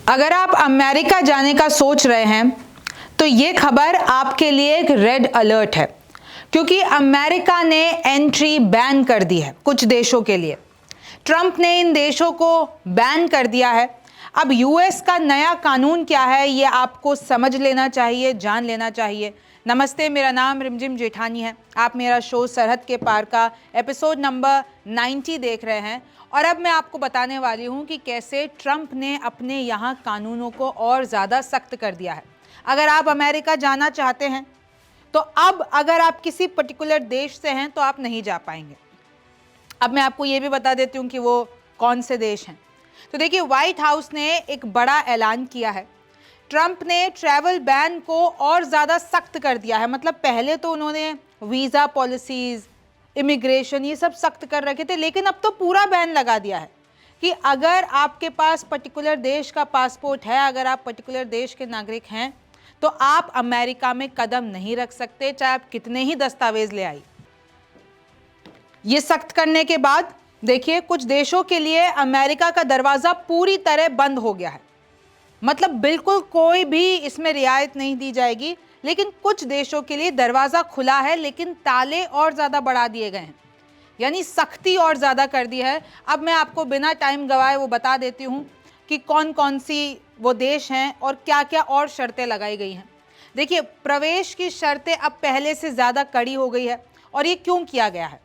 अगर आप अमेरिका जाने का सोच रहे हैं तो ये खबर आपके लिए एक रेड अलर्ट है, क्योंकि अमेरिका ने एंट्री बैन कर दी है कुछ देशों के लिए। ट्रंप ने इन देशों को बैन कर दिया है। अब यूएस का नया कानून क्या है ये आपको समझ लेना चाहिए, जान लेना चाहिए। नमस्ते, मेरा नाम रिमझिम जेठानी है। आप मेरा शो सरहद के पार का एपिसोड नंबर 90 देख रहे हैं और अब मैं आपको बताने वाली हूं कि कैसे ट्रंप ने अपने यहाँ कानूनों को और ज़्यादा सख्त कर दिया है। अगर आप अमेरिका जाना चाहते हैं तो अब अगर आप किसी पर्टिकुलर देश से हैं तो आप नहीं जा पाएंगे। अब मैं आपको ये भी बता देती हूँ कि वो कौन से देश हैं। तो देखिए, व्हाइट हाउस ने एक बड़ा ऐलान किया है। ट्रंप ने ट्रैवल बैन को और ज़्यादा सख्त कर दिया है। मतलब पहले तो उन्होंने वीज़ा पॉलिसीज़, इमिग्रेशन, ये सब सख्त कर रखे थे, लेकिन अब तो पूरा बैन लगा दिया है कि अगर आपके पास पर्टिकुलर देश का पासपोर्ट है, अगर आप पर्टिकुलर देश के नागरिक हैं तो आप अमेरिका में कदम नहीं रख सकते, चाहे आप कितने ही दस्तावेज ले आई। ये सख्त करने के बाद देखिए, कुछ देशों के लिए अमेरिका का दरवाज़ा पूरी तरह बंद हो गया है। मतलब बिल्कुल कोई भी इसमें रियायत नहीं दी जाएगी। लेकिन कुछ देशों के लिए दरवाज़ा खुला है, लेकिन ताले और ज़्यादा बढ़ा दिए गए हैं, यानी सख्ती और ज़्यादा कर दी है। अब मैं आपको बिना टाइम गवाए वो बता देती हूँ कि कौन कौन सी वो देश हैं और क्या क्या और शर्तें लगाई गई हैं। देखिए, प्रवेश की शर्तें अब पहले से ज़्यादा कड़ी हो गई है। और ये क्यों किया गया है?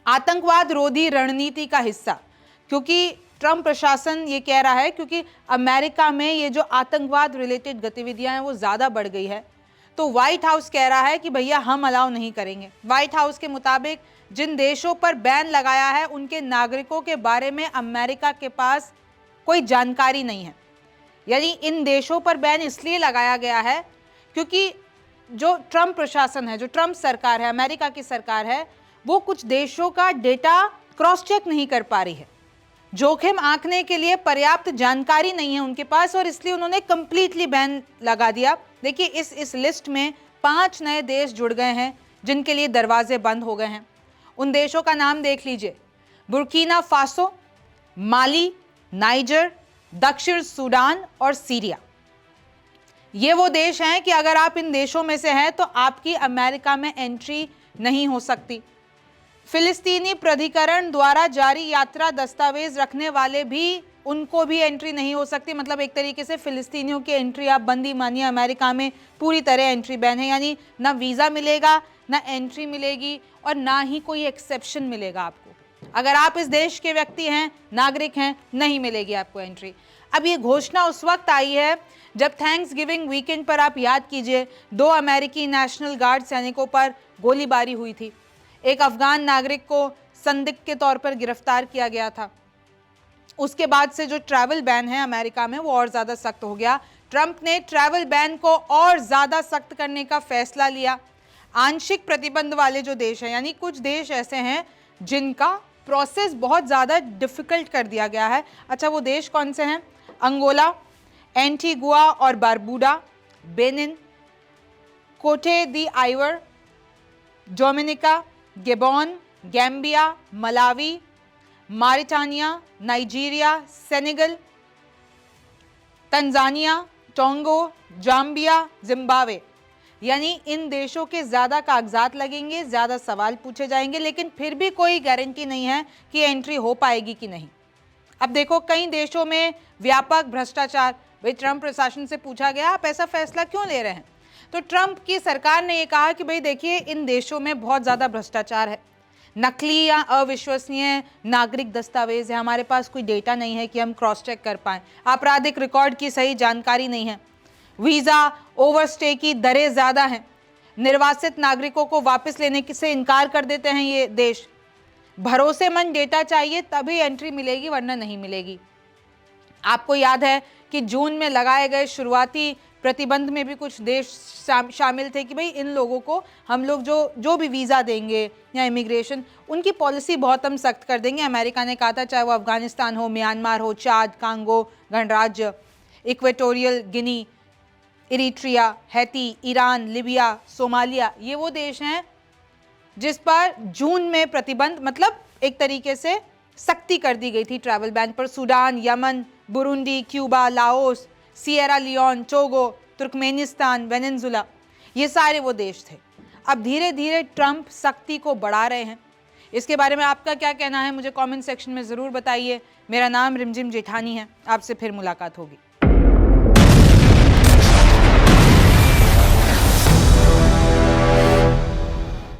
आतंकवाद रोधी रणनीति का हिस्सा, क्योंकि ट्रंप प्रशासन ये कह रहा है क्योंकि अमेरिका में ये जो आतंकवाद रिलेटेड गतिविधियां हैं वो ज़्यादा बढ़ गई है, तो व्हाइट हाउस कह रहा है कि भैया हम अलाउ नहीं करेंगे। व्हाइट हाउस के मुताबिक जिन देशों पर बैन लगाया है उनके नागरिकों के बारे में अमेरिका के पास कोई जानकारी नहीं है। यानी इन देशों पर बैन इसलिए लगाया गया है क्योंकि जो ट्रंप प्रशासन है, जो ट्रंप सरकार है, अमेरिका की सरकार है, वो कुछ देशों का डेटा क्रॉस चेक नहीं कर पा रही है। जोखिम आंकने के लिए पर्याप्त जानकारी नहीं है उनके पास और इसलिए उन्होंने कंप्लीटली बैन लगा दिया। देखिए, इस लिस्ट में 5 नए देश जुड़ गए हैं जिनके लिए दरवाजे बंद हो गए हैं। उन देशों का नाम देख लीजिए: बुर्किना फासो, माली, नाइजर, दक्षिण सूडान और सीरिया। ये वो देश हैं कि अगर आप इन देशों में से हैं तो आपकी अमेरिका में एंट्री नहीं हो सकती। फिलिस्तीनी प्राधिकरण द्वारा जारी यात्रा दस्तावेज रखने वाले भी, उनको भी एंट्री नहीं हो सकती। मतलब एक तरीके से फिलिस्तीनियों की एंट्री आप बंदी मानिए। अमेरिका में पूरी तरह एंट्री बैन है, यानी ना वीज़ा मिलेगा, ना एंट्री मिलेगी और ना ही कोई एक्सेप्शन मिलेगा आपको। अगर आप इस देश के व्यक्ति हैं, नागरिक हैं, नहीं मिलेगी आपको एंट्री। अब ये घोषणा उस वक्त आई है जब थैंक्स गिविंग वीकेंड पर, आप याद कीजिए, 2 अमेरिकी नेशनल गार्ड सैनिकों पर गोलीबारी हुई थी। एक अफगान नागरिक को संदिग्ध के तौर पर गिरफ्तार किया गया था। उसके बाद से जो ट्रैवल बैन है अमेरिका में वो और ज़्यादा सख्त हो गया। ट्रंप ने ट्रैवल बैन को और ज़्यादा सख्त करने का फैसला लिया। आंशिक प्रतिबंध वाले जो देश हैं, यानी कुछ देश ऐसे हैं जिनका प्रोसेस बहुत ज़्यादा डिफ़िकल्ट कर दिया गया है। अच्छा, वो देश कौन से हैं? अंगोला, एंटीगुआ और Barbuda, Benin, Cote d'Ivoire, Dominica, Gabon, Gambia, Malawi, Mauritania, Nigeria, Senegal, Tanzania, Togo, Zambia, Zimbabwe. यानी इन देशों के ज़्यादा कागजात लगेंगे, ज़्यादा सवाल पूछे जाएंगे, लेकिन फिर भी कोई गारंटी नहीं है कि एंट्री हो पाएगी कि नहीं। अब देखो, कई देशों में व्यापक भ्रष्टाचार। भाई, ट्रंप प्रशासन से पूछा गया आप ऐसा फैसला क्यों ले रहे हैं, तो ट्रंप की सरकार ने ये कहा कि भाई देखिए, इन देशों में बहुत ज़्यादा भ्रष्टाचार है, नकली या अविश्वसनीय नागरिक दस्तावेज है, हमारे पास कोई डेटा नहीं है कि हम क्रॉस चेक कर पाएँ, आपराधिक रिकॉर्ड की सही जानकारी नहीं है, वीज़ा ओवरस्टे की दरें ज़्यादा हैं, निर्वासित नागरिकों को वापस लेने से इनकार कर देते हैं ये देश, भरोसेमंद डेटा चाहिए तभी एंट्री मिलेगी वरना नहीं मिलेगी। आपको याद है कि जून में लगाए गए शुरुआती प्रतिबंध में भी कुछ देश शामिल थे कि भाई इन लोगों को हम लोग जो भी वीज़ा देंगे या इमिग्रेशन, उनकी पॉलिसी बहुत हम सख्त कर देंगे। अमेरिका ने कहा था, चाहे वो अफगानिस्तान हो, म्यांमार हो, चाद, कांगो गणराज्य, Equatorial Guinea, Eritrea, Haiti, Iran, Libya, Somalia, ये वो देश हैं जिस पर जून में प्रतिबंध, मतलब एक तरीके से सख्ती कर दी गई थी ट्रैवल बैन पर। Sudan, Yemen, Burundi, Cuba, Laos, Sierra Leone, Togo, Turkmenistan, Venezuela, ये सारे वो देश थे। अब धीरे धीरे ट्रंप सख्ती को बढ़ा रहे हैं। इसके बारे में आपका क्या कहना है मुझे कमेंट सेक्शन में ज़रूर बताइए। मेरा नाम रिमझिम जेठानी है। आपसे फिर मुलाकात होगी।